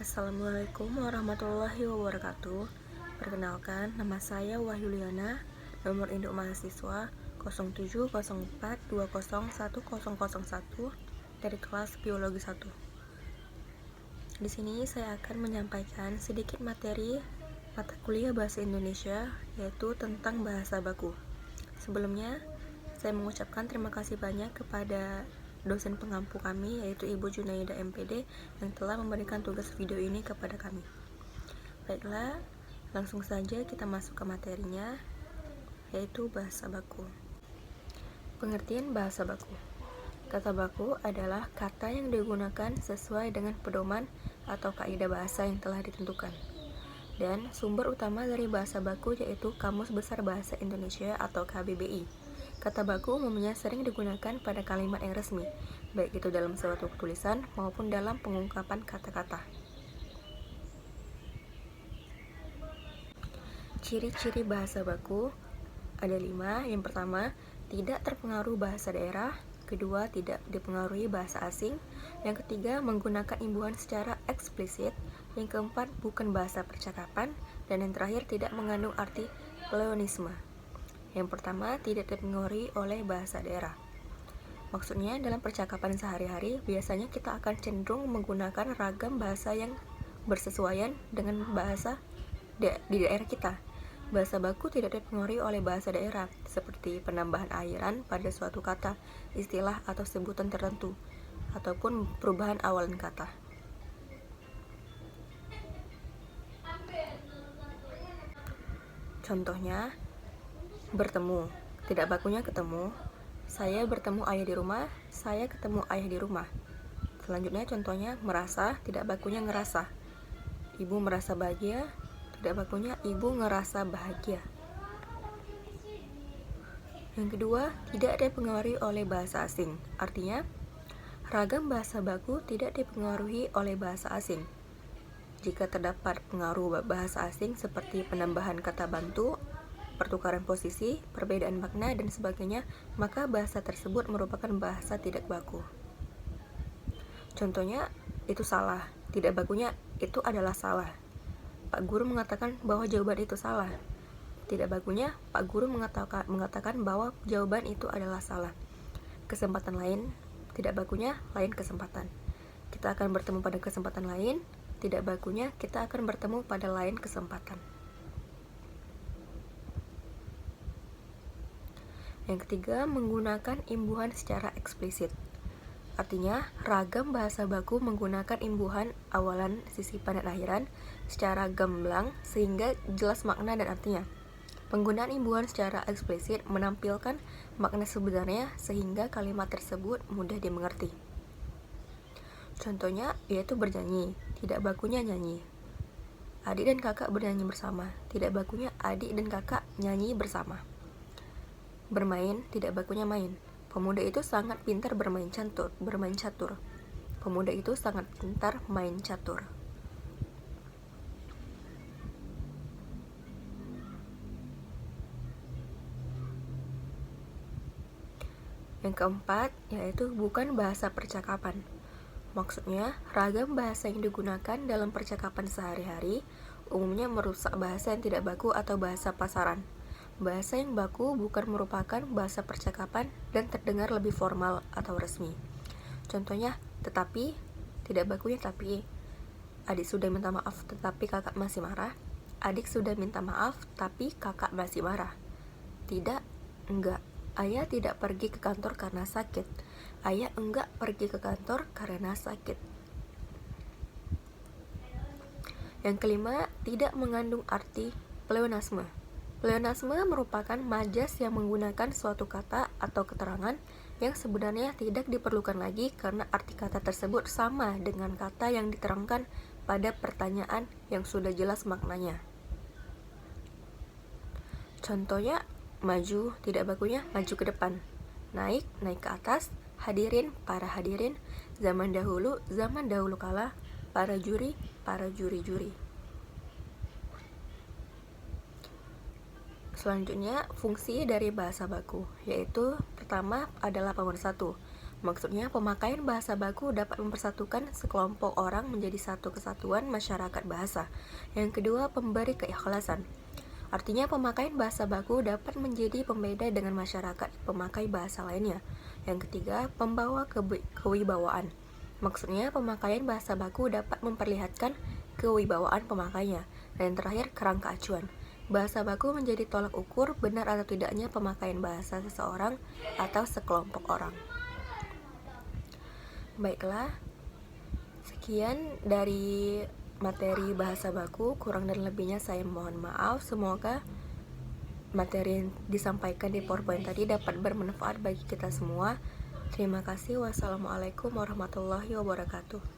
Assalamualaikum warahmatullahi wabarakatuh. Perkenalkan, nama saya Wahyuliana, nomor induk mahasiswa 0704201001 dari kelas Biologi 1. Di sini saya akan menyampaikan sedikit materi mata kuliah Bahasa Indonesia, yaitu tentang bahasa baku. Sebelumnya, saya mengucapkan terima kasih banyak kepada dosen pengampu kami, yaitu Ibu Junaida MPD, yang telah memberikan tugas video ini kepada kami. Baiklah, langsung saja kita masuk ke materinya, yaitu bahasa baku. Pengertian bahasa baku. Kata baku adalah kata yang digunakan sesuai dengan pedoman atau kaidah bahasa yang telah ditentukan. Dan sumber utama dari bahasa baku yaitu Kamus Besar Bahasa Indonesia atau KBBI. Kata baku umumnya sering digunakan pada kalimat yang resmi, baik itu dalam suatu tulisan maupun dalam pengungkapan kata-kata. Ciri-ciri bahasa baku ada 5. Yang pertama, tidak terpengaruh bahasa daerah. Kedua, tidak dipengaruhi bahasa asing. Yang ketiga, menggunakan imbuhan secara eksplisit. Yang keempat, bukan bahasa percakapan. Dan yang terakhir, tidak mengandung arti pleonasme. Yang pertama, tidak dipengaruhi oleh bahasa daerah. Maksudnya, dalam percakapan sehari-hari, biasanya kita akan cenderung menggunakan ragam bahasa yang bersesuaian dengan bahasa di daerah kita. Bahasa baku tidak dipengaruhi oleh bahasa daerah, seperti penambahan akhiran pada suatu kata, istilah atau sebutan tertentu, ataupun perubahan awalan kata. Contohnya, bertemu, tidak bakunya ketemu. Saya bertemu ayah di rumah, saya ketemu ayah di rumah. Selanjutnya contohnya, merasa, tidak bakunya ngerasa. Ibu merasa bahagia, tidak bakunya ibu ngerasa bahagia. Yang kedua, tidak dipengaruhi oleh bahasa asing. Artinya, ragam bahasa baku tidak dipengaruhi oleh bahasa asing. Jika terdapat pengaruh bahasa asing seperti penambahan kata bantu, pertukaran posisi, perbedaan makna, dan sebagainya, maka bahasa tersebut merupakan bahasa tidak baku. Contohnya, itu salah, tidak bakunya itu adalah salah. Pak guru mengatakan bahwa jawaban itu salah. Tidak bakunya, Pak guru mengatakan bahwa jawaban itu adalah salah. Kesempatan lain, tidak bakunya lain kesempatan. Kita akan bertemu pada kesempatan lain, tidak bakunya kita akan bertemu pada lain kesempatan. Yang ketiga, menggunakan imbuhan secara eksplisit. Artinya, ragam bahasa baku menggunakan imbuhan awalan, sisipan, dan akhiran secara gamblang sehingga jelas makna dan artinya. Penggunaan imbuhan secara eksplisit menampilkan makna sebenarnya sehingga kalimat tersebut mudah dimengerti. Contohnya yaitu bernyanyi, tidak bakunya nyanyi. Adik dan kakak bernyanyi bersama, tidak bakunya adik dan kakak nyanyi bersama. Bermain, tidak bakunya main. Pemuda itu sangat pintar bermain catur. Pemuda itu sangat pintar main catur. Yang keempat, yaitu bukan bahasa percakapan. Maksudnya, ragam bahasa yang digunakan dalam percakapan sehari-hari umumnya merusak bahasa yang tidak baku atau bahasa pasaran. Bahasa yang baku bukan merupakan bahasa percakapan dan terdengar lebih formal atau resmi. Contohnya, tetapi, tidak bakunya tapi. Adik sudah minta maaf tetapi kakak masih marah. Adik sudah minta maaf tapi kakak masih marah. Tidak, enggak. Ayah tidak pergi ke kantor karena sakit. Ayah enggak pergi ke kantor karena sakit. Yang kelima, tidak mengandung arti pleonasme. Pleonasme merupakan majas yang menggunakan suatu kata atau keterangan yang sebenarnya tidak diperlukan lagi karena arti kata tersebut sama dengan kata yang diterangkan pada pertanyaan yang sudah jelas maknanya. Contohnya, maju, tidak bakunya maju ke depan. Naik, naik ke atas. Hadirin, para hadirin. Zaman dahulu kala. Para juri, juri. Selanjutnya, fungsi dari bahasa baku, yaitu pertama adalah pemersatu, Maksudnya, pemakaian bahasa baku dapat mempersatukan sekelompok orang menjadi satu kesatuan masyarakat bahasa. Yang kedua, pemberi keikhlasan. Artinya, pemakaian bahasa baku dapat menjadi pembeda dengan masyarakat pemakai bahasa lainnya. Yang ketiga, pembawa kewibawaan. Maksudnya, pemakaian bahasa baku dapat memperlihatkan kewibawaan pemakainya. Dan yang terakhir, kerangka acuan. Bahasa baku menjadi tolak ukur benar atau tidaknya pemakaian bahasa seseorang atau sekelompok orang. Baiklah, sekian dari materi bahasa baku, kurang dan lebihnya saya mohon maaf. Semoga materi yang disampaikan di PowerPoint tadi dapat bermanfaat bagi kita semua. Terima kasih. Wassalamualaikum warahmatullahi wabarakatuh.